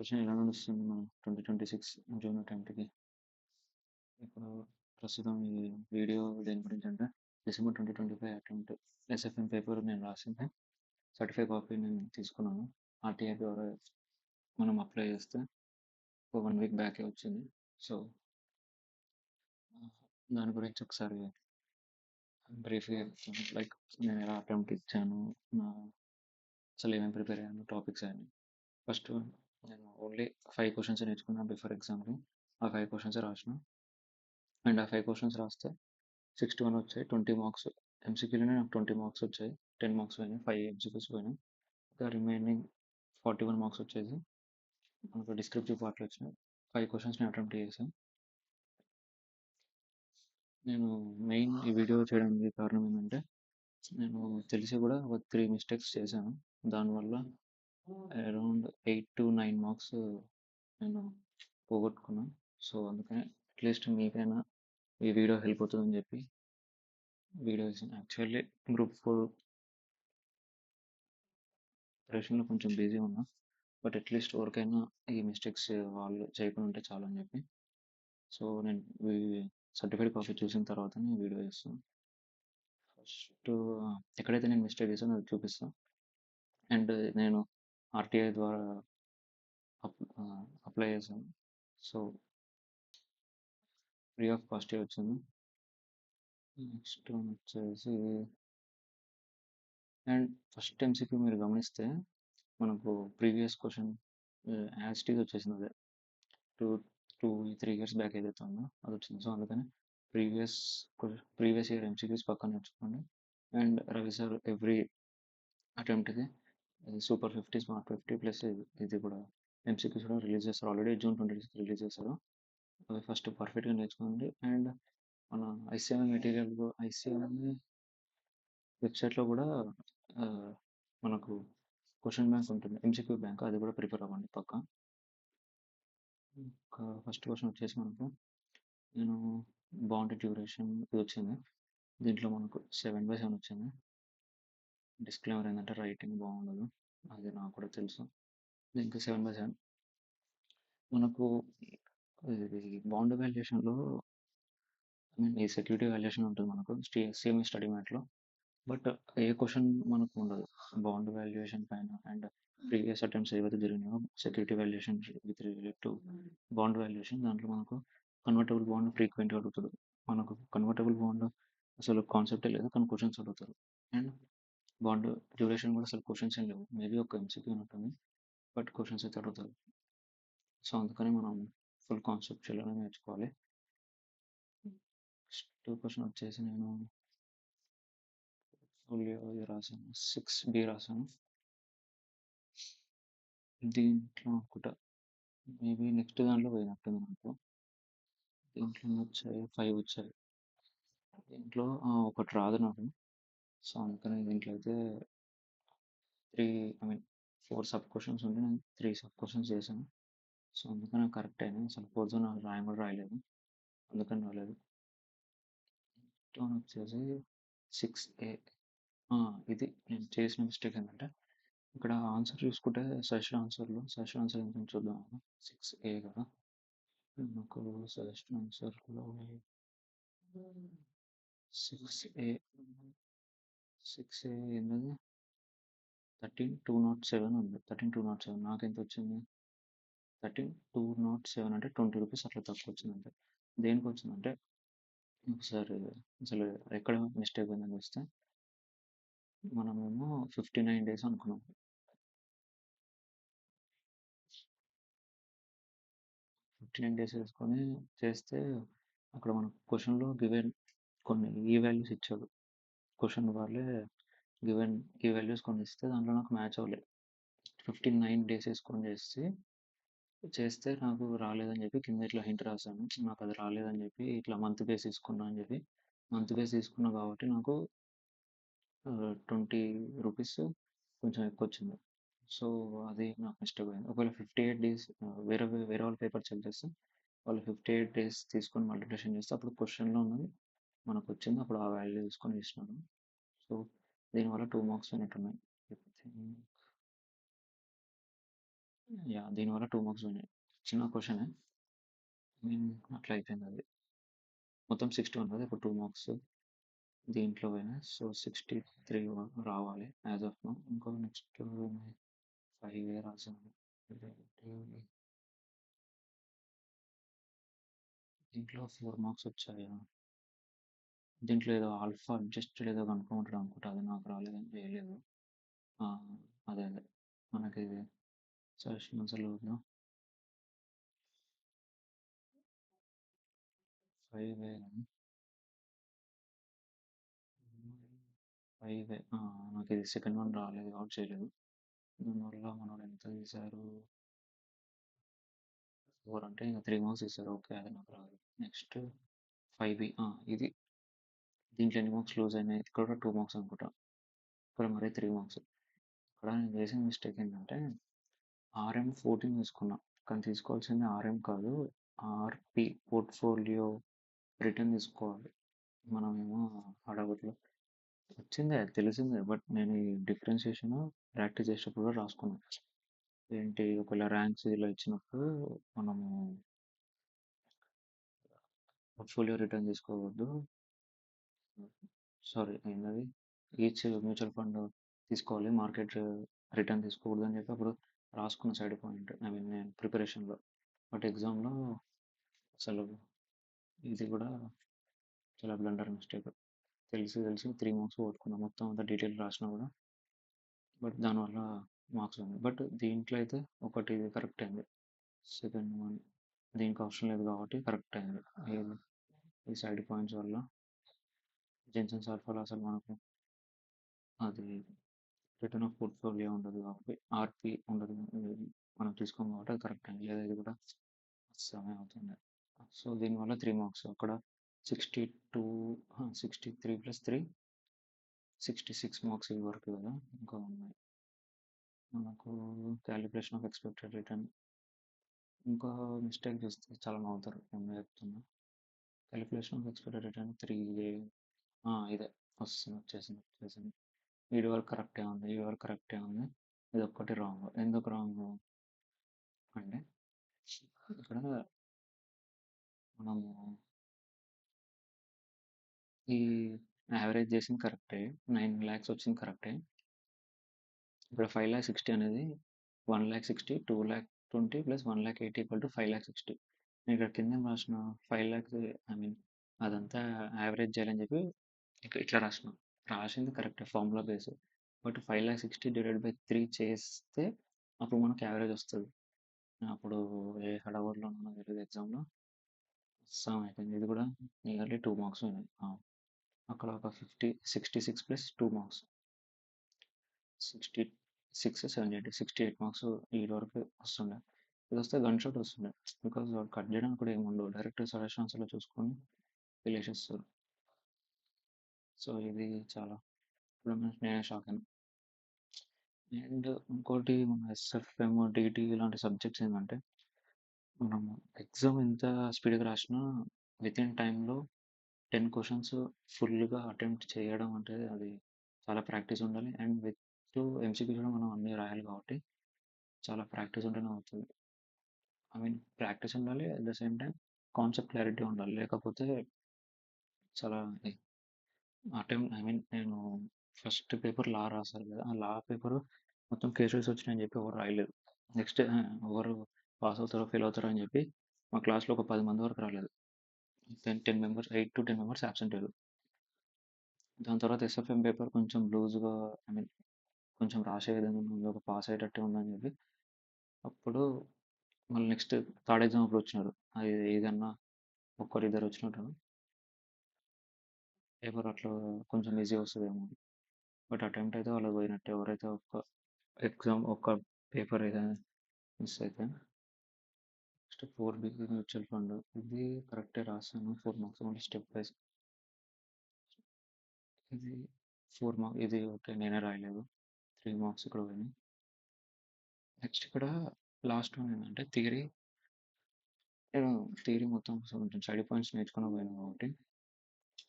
Preparation ఎలా నడుస్తుంది మన 2026 జూన్ అటెంప్ట్‌కి? ఇప్పుడు ప్రస్తుతం ఈ వీడియో దేని గురించంటే, డిసెంబర్ 2025 అటెంప్ట్ ఎస్ఎఫ్ఎం పేపర్ నేను రాసింది. సర్టిఫై కాపీ నేను తీసుకున్నాను. ఆర్‌టీఐ ద్వారా మనం అప్లై చేస్తే ఒక 1 వీక్ బ్యాకే వచ్చింది. సో, దాని గురించి ఒకసారి బ్రీఫ్‌గా చెప్తాను. లైక్ నేను ఎలా అటెంప్ట్ ఇచ్చాను, నా అసలు ఏమేమి ప్రిపేర్ అయ్యాను, టాపిక్స్ అయన్నీ. ఫస్ట్ నేను ఓన్లీ 5 క్వెషన్స్ నేర్చుకున్నా బిఫోర్ ఎగ్జామ్‌కి. ఆ 5 క్వెషన్స్ రాసిన. అండ్ ఆ 5 క్వెషన్స్ రాస్తే 61 వచ్చాయి. 20 మార్క్స్ ఎంసీక్యూలోనే నాకు 20 మార్క్స్ వచ్చాయి. 10 మార్క్స్ పోయినాయి. 5 ఎంసీక్యూస్ పోయినాయి. ఇంకా రిమైనింగ్ 41 మార్క్స్ వచ్చేసి మనకు డిస్క్రిప్టివ్ పార్ట్‌లో వచ్చినాయి. 5 క్వెషన్స్ నేను అటెంప్ట్ చేశాను. నేను మెయిన్ ఈ వీడియో చేయడానికి కారణం ఏంటంటే, నేను తెలిసి కూడా ఒక 3 మిస్టేక్స్ చేశాను. దానివల్ల అరౌండ్ 8-9 మార్క్స్ నేను పోగొట్టుకున్నాను. సో, అందుకని అట్లీస్ట్ మీకైనా ఈ వీడియో హెల్ప్ అవుతుందని చెప్పి వీడియో చేశాను. యాక్చువల్లీ గ్రూప్ 4 ప్రిపరేషన్‌లో కొంచెం బిజీ ఉన్నా. బట్ అట్లీస్ట్ ఎవరికైనా ఈ మిస్టేక్స్ వాళ్ళు చేయకుండా ఉంటే చాలని చెప్పి. సో, నేను సర్టిఫైడ్ కాపీ చూసిన తర్వాతనే వీడియో చేస్తాను. ఫస్ట్ ఎక్కడైతే నేను మిస్టేక్ చేశానో అది చూపిస్తాను. అండ్ నేను ఆర్‌టీఐ ద్వారా అప్లై చేశాను. సో, ఫ్రీ ఆఫ్ కాస్టే వచ్చింది. నెక్స్ట్ వచ్చేసి అండ్ ఫస్ట్ ఎంసీక్యూ మీరు గమనిస్తే మనకు previous question as it is వచ్చేసింది అదే. 2-3 ఇయర్స్ బ్యాక్ ఏదైతే ఉందో అది వచ్చింది. సో, అందుకని ప్రీవియస్ ఇయర్ ఎంసీక్యూస్ పక్కన నేర్చుకోండి. అండ్ రవి సార్ ఎవ్రీ అటెంప్ట్‌కి సూపర్ 50, స్మార్ట్ 50 ప్లస్ ఇది కూడా ఎంసీక్యూస్ కూడా రిలీజ్ చేస్తారు. ఆల్రెడీ జూన్ 26 రిలీజ్ చేశారు. అవి ఫస్ట్ పర్ఫెక్ట్‌గా నేర్చుకోండి. అండ్ మన ఐసీఎంఆర్ మెటీరియల్ ఐసీఎంఆర్ వెబ్సైట్లో కూడా మనకు క్వశ్చన్ బ్యాంక్ ఉంటుంది, ఎంసీక్యూ బ్యాంక్, అది కూడా ప్రిపేర్ అవ్వండి పక్కా. ఫస్ట్ క్వశ్చన్ వచ్చేసి మనకు నేను బాండ్ డ్యూరేషన్ ఇది వచ్చింది. దీంట్లో మనకు 7/7 వచ్చింది. డిస్క్లైమర్ ఏంటంటే రైటింగ్ బాగుండదు, అది నాకు కూడా తెలుసు. దీనికి 7/7 మనకు ఇది బాండ్ వాల్యుయేషన్లో ఈ సెక్యూరిటీ వాల్యుయేషన్ ఉంటుంది మనకు సేమ్ స్టడీ మ్యాట్లో. బట్ ఏ క్వశ్చన్ మనకు ఉండదు బాండ్ వాల్యుయేషన్ పైన. అండ్ ప్రీవియస్ అటెంప్ట్స్ ఏవైతే జరిగినాయో security valuation with relate to bond valuation, దాంట్లో మనకు కన్వర్టబుల్ బాండ్ ఫ్రీక్వెంట్గా అడుగుతాడు. మనకు కన్వర్టబుల్ బాండ్ అసలు కాన్సెప్టే లేదు, కానీ క్వశ్చన్స్ అడుగుతారు. అండ్ బాండ్ డ్యూరేషన్ కూడా అసలు క్వశ్చన్స్ ఏం లేవు, మేబీ ఒక ఎంసీక్యూ ఉంటుంది, బట్ క్వశ్చన్స్ అయితే అడుగుతారు. సో, అందుకని మనం ఫుల్ కాన్సెప్చువల్గానే నేర్చుకోవాలి. నెక్స్ట్ క్వశ్చన్ వచ్చేసి నేను రాశాను 6B రాశాను. దీంట్లో అనుకుంటా మేబీ నెక్స్ట్ దాంట్లో పోయినట్టుంది నాకు. దీంట్లో వచ్చాయి 5 వచ్చాయి. దీంట్లో ఒకటి రాదు నాకు. సో, అందుకని దీంట్లో అయితే 4 సబ్ క్వశ్చన్స్ ఉంటే నేను 3 సబ్ క్వశ్చన్స్ చేశాను. సో, అందుకని కరెక్ట్ అయినాయి. అసలు 4th నాకు రాయని కూడా రాయలేదు, అందుకని రాలేదు. వచ్చేసి 6A. ఇది నేను చేసిన మిస్టేక్ ఏంటంటే, ఇక్కడ ఆన్సర్ చూసుకుంటే సజెషన్ ఆన్సర్ ఎంత చూద్దాం. 6A కదా, నాకు సజెషన్ ఆన్సర్లో 6A ఏంటది 13,207 ఉంది. 13,207 నాకు ఎంత వచ్చింది? 13,207 అంటే 20 రూపీస్ అట్లా తక్కువ వచ్చింది అంతే. దేనికి వచ్చిందంటే ఒకసారి అసలు ఎక్కడ మిస్టేక్ అయిందని చూస్తే, మనమేమో 59 డేస్ అనుకున్నాం. 59 డేస్ వేసుకొని చేస్తే అక్కడ మన క్వశ్చన్లో గివెన్ కొన్ని ఈ వాల్యూస్ ఇచ్చాడు. క్వశ్చన్ వాళ్ళే గివెన్ ఈ వాల్యూస్ కొన్ని ఇస్తే దాంట్లో నాకు మ్యాచ్ అవ్వలేదు. 59 డేస్ వేసుకొని చేస్తే నాకు రాలేదని చెప్పి కింద ఇట్లా హింట్ రాశాను. నాకు అది రాలేదని చెప్పి ఇట్లా మంత్ బేస్ తీసుకున్నా అని చెప్పి, మంత్ బేస్ తీసుకున్నా కాబట్టి నాకు 20 రూపీస్ కొంచెం ఎక్కువ వచ్చింది. సో, అది నాకు మిస్టేక్ అయింది. ఒకవేళ 58 డేస్ వేరే వేరే వాళ్ళ పేపర్ చెక్ చేస్తే వాళ్ళు 58 డేస్ తీసుకొని మల్టిప్లికేషన్ చేస్తే అప్పుడు క్వశ్చన్లో ఉన్నది మనకు వచ్చింది. అప్పుడు ఆ వాల్యూ తీసుకొని వేసినాను. సో, దీనివల్ల 2 మార్క్స్ అయినట్టున్నాయి. దీనివల్ల 2 మార్క్స్ పోయినాయి. చిన్న క్వెషనే. అట్లా అయిపోయింది అది. మొత్తం 61 కదా! ఇప్పుడు 2 మార్క్స్ దీంట్లో పోయినాయి. సో, 63 రావాలి యాజ్ ఆఫ్ నౌ. ఇంకో నెక్స్ట్ 5 రాసాను. దీంట్లో 4 మార్క్స్ వచ్చాయా? దీంట్లో ఏదో ఆల్ఫా అడ్జస్టెడ్ ఏదో కనుక్కోమంటాడు అనుకుంటా. అది నాకు రాలేదని చేయలేదు. అదే మనకి సజెషన్ అసలు 5 నాకు ఇది సెకండ్ వన్ రాలేదు కాబట్టి చేయలేదు. దానివల్ల మనోడు ఎంత తీశారు? 4 అంటే ఇంకా 3 మార్క్స్ ఇస్తారు. ఓకే, అది నాకు రాదు. Next 5B. ఇది దీంట్లో ఎన్ని మార్క్స్ లూజ్ అయినాయి? ఇక్కడ కూడా 2 మార్క్స్ అనుకుంటా. ఇక్కడ మరీ 3 మార్క్స్. ఇక్కడ నేను చేసిన మిస్టేక్ ఏంటంటే RM 14 తీసుకున్నా, కానీ తీసుకోవాల్సింది RM కాదు, RP పోర్ట్ఫోలియో రిటర్న్ తీసుకోవాలి. మనమేమో హడావుడిలో వచ్చిందే తెలిసిందే, బట్ నేను ఈ డిఫరెన్షియేషన్ ప్రాక్టీస్ చేసేటప్పుడు కూడా రాసుకున్నాను. ఏంటి, ఒకవేళ ర్యాంక్స్ ఇలా ఇచ్చినప్పుడు మనము పోర్ట్ఫోలియో రిటర్న్ తీసుకోవద్దు. సారీ, ఏంటది, ఈచ్ మ్యూచువల్ ఫండ్ తీసుకోవాలి, మార్కెట్ రిటర్న్ తీసుకోకూడదు అని చెప్పి అప్పుడు రాసుకున్న సైడ్ పాయింట్. నేను ప్రిపరేషన్లో. బట్ ఎగ్జామ్లో అసలు ఇది కూడా చాలా బ్లండర్ మిస్టేక్. తెలిసి 3 మార్క్స్ పోగొట్టుకున్నా. మొత్తం అంతా డీటెయిల్ రాసినా కూడా, బట్ దానివల్ల మార్క్స్ ఉంది. బట్ దీంట్లో అయితే ఒకటి కరెక్ట్ అయింది. సెకండ్ వన్ దీనికి అవసరం లేదు కాబట్టి కరెక్ట్ అయింది. ఈ సైడ్ పాయింట్స్ వల్ల జెన్సన్ సర్ఫర్ అసలు మనకు అది రిటర్న్ ఆఫ్ పోర్ట్ఫోలియో ఉండదు కాబట్టి, ఆర్పి ఉండదు, మనం తీసుకోం కాబట్టి అది కరెక్ట్ అయింది. లేదా ఇది కూడా సమయం అవుతుంది. సో దీనివల్ల 3 మార్క్స్. అక్కడ 62 63 + 3 66 మార్క్స్ ఇది వరకు కదా. ఇంకా ఉన్నాయి మనకు. క్యాలిక్యులేషన్ ఆఫ్ ఎక్స్పెక్టెడ్ రిటర్న్ ఇంకా మిస్టేక్ చేస్తే చాలా నవ్వుతారు. నేను చెప్తున్నా. Calculation of expected return 3A. ఇదే వచ్చేసింది. వీడి వరకు కరెక్టే ఉంది, ఈ వరకు కరెక్టే ఉంది, ఇది ఒక్కటి రాంగ్. ఎందుకు రాంగ్ అంటే ఇక్కడ మనము ఈ యావరేజ్ చేసింది కరెక్టే, 9 lakhs వచ్చింది కరెక్టే. ఇక్కడ 5,60,000 అనేది 1,60,000, 2,20,000 + 1,80,000 = 5,60,000. నేను ఇక్కడ కింద ఏం రాసిన 5 lakhs, అదంతా యావరేజ్ చేయాలని చెప్పి ఇట్లా రాసింది కరెక్టే ఫార్ములా బేస్. బట్ 5,60,000 / 3 చేస్తే అప్పుడు మనకు యావరేజ్ వస్తుంది. అప్పుడు ఏ హడావుడిలో ఉన్నా తెలియదు ఎగ్జామ్లో అయిపోయింది. ఇది కూడా నియర్లీ 2 మార్క్స్ అయినాయి. అక్కడ ఒక 66 + 2 మార్క్స్ 66, 78, 68 మార్క్స్ ఈ వరకు వస్తుండే. ఇది వస్తే గన్ షాట్ వస్తుండే, బికాజ్ వాడు కట్ చేయడానికి కూడా ఏమి ఉండవు, డైరెక్ట్ సజెషన్స్లో చూసుకొని వెళ్ళేసేస్తారు. సో ఇది చాలా ఇప్పుడు నేనే షాక్ అయినా. అండ్ ఇంకోటి మన SFM, DT ఇలాంటి సబ్జెక్ట్స్ ఏంటంటే మనం ఎగ్జామ్ ఎంత స్పీడ్గా రాసినా విత్ ఇన్ టైంలో 10 క్వశ్చన్స్ ఫుల్గా అటెంప్ట్ చేయడం అంటే అది చాలా ప్రాక్టీస్ ఉండాలి. అండ్ విత్ MCQ కూడా మనం అన్నీ రాయాలి కాబట్టి చాలా ప్రాక్టీస్ ఉంటేనే అవుతుంది. ప్రాక్టీస్ ఉండాలి, at the same time concept clarity ఉండాలి. లేకపోతే చాలా నేను ఫస్ట్ పేపర్ లా రాశాను కదా, ఆ లా పేపర్ మొత్తం కేసెస్ వచ్చినాయని చెప్పి ఎవరు రాయలేదు. నెక్స్ట్ ఎవరు పాస్ అవుతారో ఫెయిల్ అవుతారో అని చెప్పి మా క్లాస్లో ఒక 10 మంది వరకు రాలేదు. 10 మెంబర్స్, 8 to 10 మెంబర్స్ అబ్సెంట్ అయ్యారు. దాని తర్వాత SFM పేపర్ కొంచెం లూజ్గా, కొంచెం రాసే విధంగా ఉంది, ఒక పాస్ అయ్యేటట్టే ఉందని చెప్పి అప్పుడు మళ్ళీ నెక్స్ట్ థర్డ్ ఎగ్జామ్ అప్పుడు వచ్చినారు. అది ఏదన్నా ఒక్కరిద్దరు వచ్చినట్టు పేపర్ అట్లా కొంచెం ఈజీ వస్తుందేమో. బట్ అటెంప్ట్ అయితే వాళ్ళకి పోయినట్టే. ఎవరైతే ఒక్క పేపర్ ఏదైనా మిస్ అయితే. నెక్స్ట్ 4B మ్యూచువల్ ఫండ్, ఇది కరెక్టే రాశాను. 4 మార్క్స్ ఓన్లీ స్టెప్ వైజ్. ఇది 4 మార్క్స్, ఇది ఓకే నేనే రాయలేదు. 3 మార్క్స్ ఇక్కడ పోయినాయి. నెక్స్ట్ ఇక్కడ లాస్ట్ వన్ ఏంటంటే థియరీ. నేను థియరీ మొత్తం కొంచెం సైడ్ పాయింట్స్ నేర్చుకుని పోయాను కాబట్టి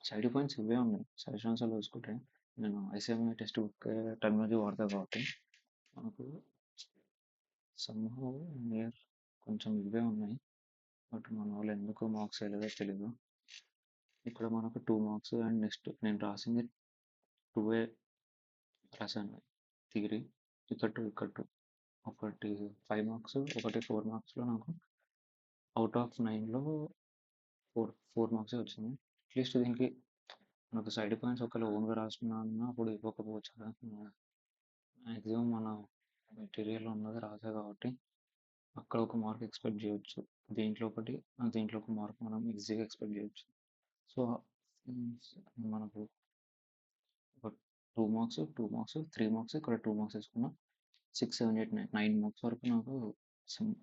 సైడ్ పాయింట్స్ ఇవే ఉన్నాయి. సజెషన్స్లో చూసుకుంటే నేను ICMA టెక్స్ట్ బుక్ టర్మినాలజీ వాడతాను కాబట్టి మనకు సమ్‌హౌ నియర్ కొంచెం ఇవే ఉన్నాయి. బట్ మనోళ్ళు ఎందుకు మార్క్స్ వేయలేదో తెలీదు. ఇక్కడ మనకు 2 మార్క్స్ అండ్ నెక్స్ట్ నేను రాసింది 2 రాసాను థియరీ. ఇక్కడ 2, ఇక్కడ 2. ఒకటి 5 మార్క్స్, ఒకటి 4 మార్క్స్‌లో నాకు ఔట్ ఆఫ్ 9లో 4 మార్క్సే వచ్చింది. అట్‌లీస్ట్ దీనికి మనకు సైడ్ పాయింట్స్ ఒకవేళ ఓన్‌గా రాసుకున్నా అన్నా అప్పుడు ఇవ్వకపోవచ్చు కదా! మాక్సిమం మన మెటీరియల్‌లో ఉన్నది రాసా కాబట్టి అక్కడ ఒక మార్క్ ఎక్స్‌పెక్ట్ జేయొచ్చు. దీంట్లో ఒకటి, దీంట్లో ఒక మార్క్ మనం ఈజీగా ఎక్స్‌పెక్ట్ జేయొచ్చు. సో, హ్మ్. మనకు ఒక 2 మార్క్స్, 2 మార్క్స్, 3 మార్క్స్, ఇక్కడ 2 మార్క్స్ ఏసుకున్నా. 6, 7, 8, 9 మార్క్స్ వరకు నాకు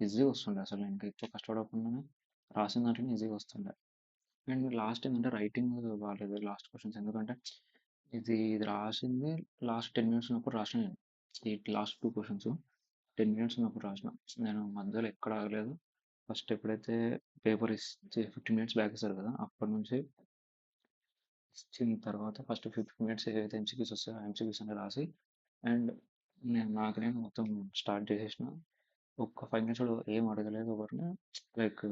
ఈజీగా వస్తుండే అసలు నేను ఇంకా ఎక్కువ కష్టపడకుండానే రాసిన దాంట్లోనే ఈజీగా వస్తుండే. అండ్ లాస్ట్ ఏంటంటే రైటింగ్ బాలేదు లాస్ట్ క్వెషన్స్. ఎందుకంటే ఇది రాసింది లాస్ట్ 10 మినిట్స్ ఉన్నప్పుడు రాసిన నేను. ఈ లాస్ట్ 2 క్వెషన్స్ 10 మినిట్స్ ఉన్నప్పుడు రాసిన. నేను మధ్యలో ఎక్కడ ఆగలేదు. ఫస్ట్ ఎప్పుడైతే పేపర్ 15 మినిట్స్ బ్యాక్ ఇస్తారు కదా! అప్పటి నుంచి ఇచ్చిన తర్వాత ఫస్ట్ 15 మినిట్స్ ఏవైతే ఎంసీక్యూస్ వస్తాయో ఆ ఎంసీక్యూస్ అన్ని రాసి అండ్ నేను మొత్తం స్టార్ట్ చేసేసిన. ఒక్క 5 మినిట్స్ కూడా ఏం అడగలేదు ఎవరిని. లైక్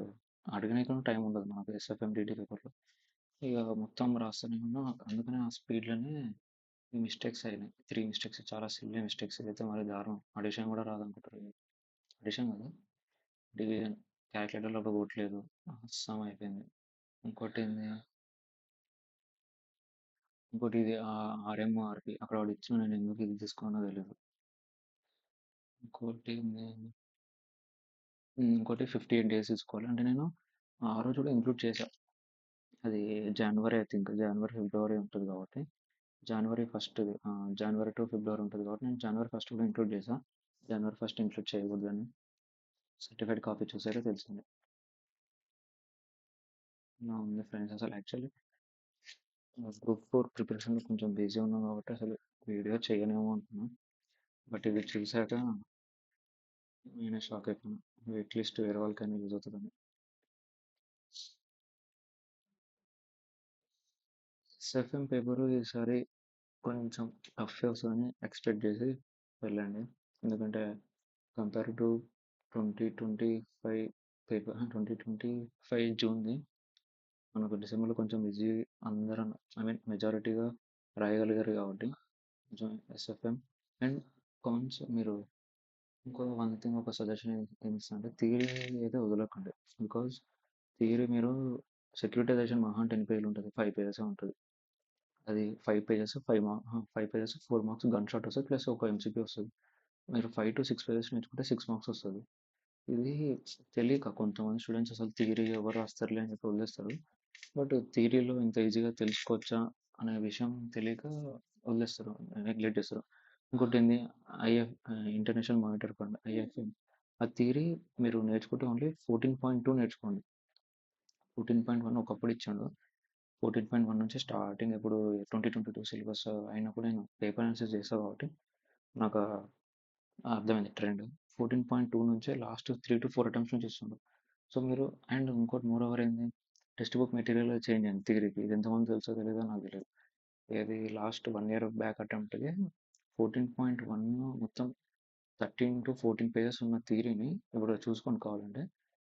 అడగనీకి కూడా టైం ఉండదు మనకు ఎస్ఎఫ్ఎం డీటీ పేపర్‌లో. ఇక మొత్తం రాస్తూనే ఉన్నా. అందుకనే ఆ స్పీడ్‌లోనే ఈ మిస్టేక్స్ అయినాయి. 3 మిస్టేక్స్ చాలా సిల్లీ మిస్టేక్స్. ఇదైతే మరి దారుణం. అడిషన్ కూడా రాదనుకుంటారు. అడిషన్ కాదు. డివిజన్ క్యాలిక్యులేటర్‌లో ఒక కొట్టలేదు. అస్సాం అయిపోయింది. ఇంకోటేంది ఇంకోటి ఇది ఆర్ఎంఆర్‌పి అక్కడ వాడు ఇచ్చిన నేను ఎందుకు ఇది తీసుకున్నానో తెలీదు. ఇంకోటేంది ఇంకోటి 58 డేస్ తీసుకోవాలి. అంటే నేను ఆ రోజు కూడా ఇంక్లూడ్ చేశా. అది జనవరి ఐ థింక్. జనవరి, ఫిబ్రవరి ఉంటది కాబట్టి జనవరి టు ఫిబ్రవరి ఉంటది కాబట్టి నేను జనవరి ఫస్ట్ కూడా ఇంక్లూడ్ చేశా. జనవరి ఫస్ట్ ఇంక్లూడ్ చేయకూడదని సర్టిఫైడ్ కాపీ చూసాకే తెలిసింది. ఉంది ఫ్రెండ్స్ అసలు యాక్చువల్లీ గ్రూప్ 4 ప్రిపరేషన్‌లో కొంచెం బిజీ ఉన్నా కాబట్టి అసలు వీడియో చేయనేమో అనుకున్నా. బట్ ఇది చూసాక నేనే షాక్ అయిపోయాను. అట్‌లీస్ట్ వేరే వాళ్ళకైనా యూజ్ అవుతదని. ఎస్ఎఫ్ఎం పేపరు ఈసారి కొంచెం టఫే వస్తదని ఎక్స్‌పెక్ట్ చేసి వెళ్ళండి. ఎందుకంటే కంపేర్ టు 2025 2025 జూన్‌ది మనకు డిసెంబర్‌లో కొంచెం ఈజీ అందరం మెజారిటీగా రాయగలిగారు కాబట్టి కొంచెం ఎస్ఎఫ్ఎం అండ్ మీరు ఇంకో వన్ థింగ్ ఒక సజెషన్ ఏమిస్తా అంటే థియరీ అయితే వదలకండి. బికాజ్ థియరీ మీరు సెక్యూరిటైజేషన్ మహా 10 పేజీలు ఉంటుంది. 5 పేజెసే ఉంటుంది. అది 5 pages 5 pages 4 marks gun shot వస్తుంది. ప్లస్ ఒక ఎంసీక్యూ వస్తుంది. మీరు 5 to 6 పేజెస్ నేర్చుకుంటే 6 మార్క్స్ వస్తుంది. ఇది తెలియక కొంతమంది స్టూడెంట్స్ అసలు థియరీ ఎవరు రాస్తారులే అని చెప్పి వదిలేస్తారు. బట్ థియరీలో ఇంత ఈజీగా తెలుసుకోవచ్చా అనే విషయం తెలియక వదిలేస్తారు, నెగ్లెక్ట్ చేస్తారు. ఇంకోటి ఏంది ఇంటర్నేషనల్ మానిటర్ ఫండ్ ఐఎఫ్ఎం. ఆ థియరీ మీరు నేర్చుకుంటే ఓన్లీ 14.2 నేర్చుకోండి. 14.1 ఒకప్పుడు ఇచ్చాడు. 14.1 నుంచి స్టార్టింగ్ ఇప్పుడు 2022 సిలబస్ అయినప్పుడు నేను పేపర్ అనాలిసిస్ చేస్తాను కాబట్టి నాకు అర్థమైంది ట్రెండ్. 14.2 నుంచే లాస్ట్ 3 to 4 అటెంప్ట్స్ నుంచి ఇస్తుండ్రు. సో మీరు అండ్ ఇంకోటి మోర్ ఓవర్ ఏంది టెక్స్ట్ బుక్ మెటీరియల్ చేంజ్ అయింది థియరీకి. ఇది ఎంతమంది తెలుసో తెలియదో నాకు తెలియదు. ఏది లాస్ట్ 1 year బ్యాక్ అటెంప్ట్‌కి 14.1 మొత్తం 13 to 14 పేజెస్ ఉన్న థియరీని ఇప్పుడు చూసుకొని కావాలంటే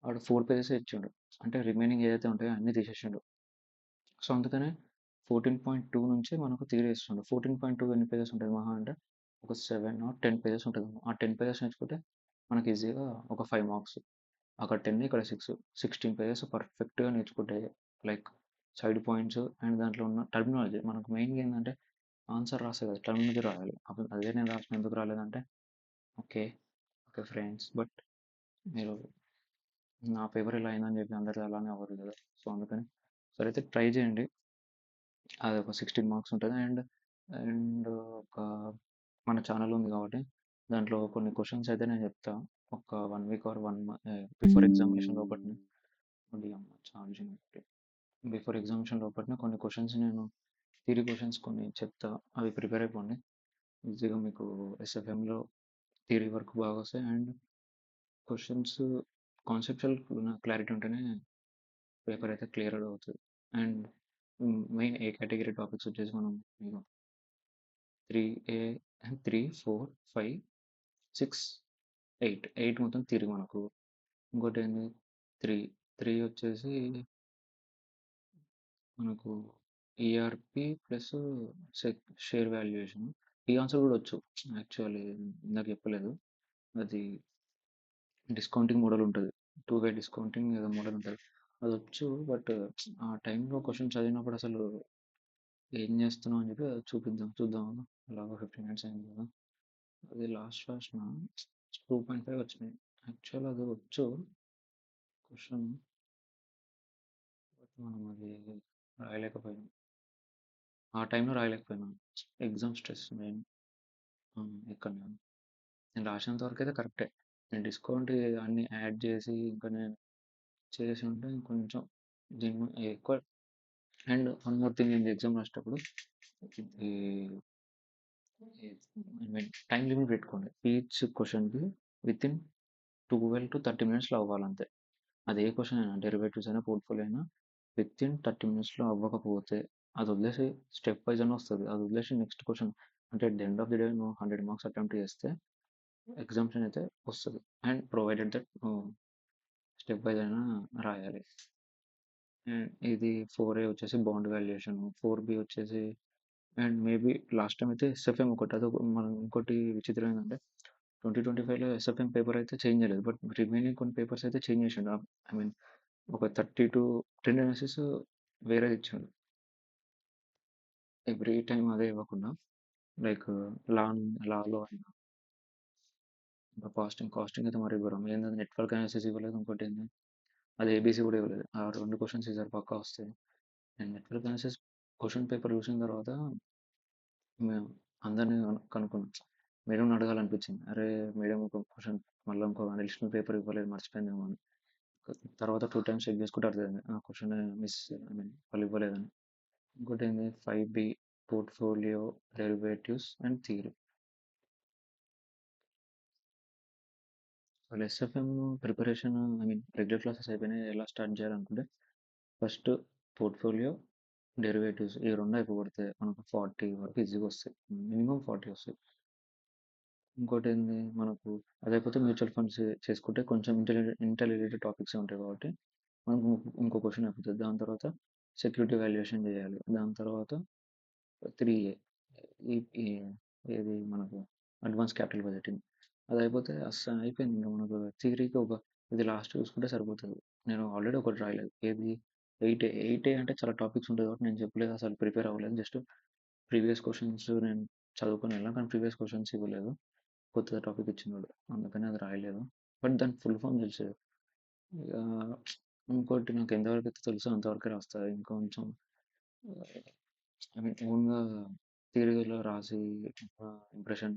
వాడు 4 పేజెసే ఇచ్చిండు. అంటే రిమైనింగ్ ఏదైతే ఉంటాయో అన్నీ తీసేసిండు. సో అందుకనే 14.2 నుంచి మనకు థియరీ ఇస్తుండు. 14.2 ఎన్ని పేజెస్ ఉంటుంది మహా అంటే ఒక 7 ఆర్ 10 పేజెస్ ఉంటుంది. ఆ 10 పేజెస్ నేర్చుకుంటే మనకి ఈజీగా ఒక 5 మార్క్స్. అక్కడ 10 ఇక్కడ 6 16 పేజెస్ పర్ఫెక్ట్‌గా నేర్చుకుంటే లైక్ సైడ్ పాయింట్స్ అండ్ దాంట్లో ఉన్న టర్మినాలజీ మనకు మెయిన్‌గా ఏందంటే ఆన్సర్ రాస్తే కదా టర్మినాలజీ రాయాలి. అప్పుడు అదే నేను రాసిన ఎందుకు రాలేదంటే ఓకే. Okay friends. బట్ మీరు నా పేపర్ ఇలా అయిందని చెప్పి అందరిది అలానే అవ్వదు కదా! సో అందుకని సరైతే ట్రై చేయండి. అదొక 16 మార్క్స్ ఉంటది. అండ్ ఒక మన ఛానెల్ ఉంది కాబట్టి దాంట్లో కొన్ని క్వెషన్స్ అయితే నేను చెప్తా. ఒక 1 వీక్ ఆర్ 1 బిఫోర్ ఎగ్జామినేషన్ లోపట్నే ఓడియమ్మ ఛార్జింగ్ పెట్టి. బిఫోర్ ఎగ్జామినేషన్ లోపట్నే కొన్ని క్వెషన్స్ నేను థియరీ క్వెషన్స్ కొన్ని చెప్తా. అవి ప్రిపేర్ అయిపోండి. ఈజీగా మీకు ఎస్ఎఫ్ఎంలో థియరీ వరకు బాగా వస్తాయి. అండ్ క్వెషన్స్ కాన్సెప్చువల్ క్లారిటీ ఉంటేనే పేపర్ అయితే క్లియర్‌గా అవుతది. And main A category topics వచ్చేసి మనం 3A 3, 4, 5, 6 ఎయిట్ మొత్తం థియరీ మనకు. ఇంకోటేంది 3, 3 వచ్చేసి మనకు ఈఆర్‌పి ప్లస్ షేర్ వాల్యుయేషన్. ఈ ఆన్సర్ గూడా వచ్చు. యాక్చువల్లీ ఇందాక చెప్పలేదు. అది డిస్కౌంటింగ్ మోడల్ ఉంటది. 2 వే డిస్కౌంటింగ్ ఏదో మోడల్ ఉంటది. అదొచ్చు. బట్ ఆ టైంలో క్వెషన్ చదివినప్పుడు అసలు ఏం చేస్తున్నావు అని చెప్పి చూద్దాం ఎలాగో 15 మినిట్స్ అయింది కదా. అది లాస్ట్ 2.5 వచ్చినాయి. యాక్చువల్ అది వచ్చు క్వెషన్. బట్ మనం అది రాయలేకపోయాం. ఆ టైంలో రాయలేకపోయినాం. Exam stress main. ఇక్కడ నేను రాసినంత వరకు అయితే కరెక్టే. నేను డిస్కౌంట్ అన్ని యాడ్ చేసి ఇంకా నేను చేసి ఉంటే కొంచెం దీని ఎక్కువ. అండ్ వన్ మోర్ థింగ్, నేను ఎగ్జామ్ రాసేటప్పుడు ఈ ఐ మీన్ టైం లిమిట్ పెట్టుకోండి. ఈచ్ క్వశ్చన్కి విత్ ఇన్ 12 to 30 మినిట్స్లో అవ్వాలంతే. అది ఏ క్వశ్చన్ అయినా, డెరివేటివ్స్ అయినా పోర్ట్ఫోలియో అయినా విత్ ఇన్ 30 మినిట్స్లో అవ్వకపోతే అది వదిలేసి స్టెప్ వైజ్ అని వస్తుంది. అది వదిలేసి నెక్స్ట్ క్వశ్చన్ అంటే at the end of the day నువ్వు 100 మార్క్స్ అటెంప్ట్ చేస్తే ఎగ్జామ్షన్ అయితే వస్తుంది. అండ్ ప్రొవైడెడ్ దట్ నువ్వు స్టెప్ వైజ్ అయినా రాయాలి. అండ్ ఇది 4A వచ్చేసి బాండ్ వాల్యుయేషన్, 4B వచ్చేసి అండ్ మేబీ లాస్ట్ టైం అయితే ఎస్ఎఫ్ఎం ఒకటి. అది మనం ఇంకోటి విచిత్రం ఏంటంటే 2025లో ఎస్ఎఫ్ఎం పేపర్ అయితే చేంజ్ చేయలేదు. బట్ రిమైనింగ్ కొన్ని పేపర్స్ అయితే చేంజ్ చేసిండు. ఐ మీన్ ఒక 30 to 10 అనాలిసిస్ వేరేది ఇచ్చాడు. ఎవ్రీ టైం అదే ఇవ్వకుండా లైక్ లాలో అయినా కాస్టింగ్ అయితే మరి ఇవ్వరు. ఏంటంటే నెట్వర్క్ అనాలిసిస్ ఇవ్వలేదు. ఇంకోటి ఏంది అది ఏబీసీ కూడా ఇవ్వలేదు. ఆ 2 క్వశ్చన్స్ ఈసారి పక్కా వస్తాయి. And network analysis question paper చూసిన తర్వాత మేము అందరిని కనుక్కున్నాం. మేడం అడగాలనిపించింది. అరే మేడం ఒక క్వశ్చన్ మళ్ళీ ఇంకో అడిషనల్ పేపర్ ఇవ్వలేదు, మర్చిపోయిందేమో అని. తర్వాత 2 times చెక్ చేసుకుంటే అర్థమైంది ఆ క్వశ్చన్ మిస్, ఐ మీన్ వాళ్ళు ఇవ్వలేదని. ఇంకోటి ఏంది 5B portfolio derivatives and theory. వాళ్ళు SFM preparation, I mean regular classes అయిపోయినాయి. ఎలా స్టార్ట్ చేయాలనుకుంటే ఫస్ట్ పోర్ట్ఫోలియో డెరివేటివ్స్ ఈ రెండు అయిపోతే మనకు 40 వరకు ఈజీగా వస్తాయి. మినిమం 40 వస్తాయి. ఇంకోటి ఏంది మనకు అదైపోతే మ్యూచువల్ ఫండ్స్ చేసుకుంటే కొంచెం ఇంటర్రిలేటెడ్ టాపిక్స్ ఉంటాయి కాబట్టి మనకు ఇంకో క్వశ్చన్ అయిపోతుంది. దాని తర్వాత సెక్యూరిటీ వాల్యుయేషన్ చేయాలి. దాని తర్వాత 3A ఈ ఈ- ఏది మనకు అడ్వాన్స్ క్యాపిటల్ బడ్జెటింగ్. అది అయిపోతే అస్సలు అయిపోయింది. ఇంకా మనకు థియరీకి ఒక ఇది లాస్ట్ చూసుకుంటే సరిపోతుంది. నేను ఆల్రెడీ ఒకటి రాయలేదు. ఏది 8A అంటే చాలా టాపిక్స్ ఉంటుంది కాబట్టి నేను చెప్పలేదు, అసలు ప్రిపేర్ అవ్వలేదు. జస్ట్ ప్రీవియస్ క్వశ్చన్స్ నేను చదువుకొని వెళ్ళాను, కానీ ప్రీవియస్ క్వశ్చన్స్ ఇవ్వలేదు. కొత్త టాపిక్ ఇచ్చినాడు, అందుకని అది రాయలేదు. బట్ దాని ఫుల్ ఫామ్ తెలుసు. ఇక ఇంకోటి నాకు ఎంతవరకు అయితే తెలుసో అంతవరకే రాస్తుంది. ఇంకొంచెం ఐ మీన్ ఓన్గా థియరీలో రాసి ఇంప్రెషన్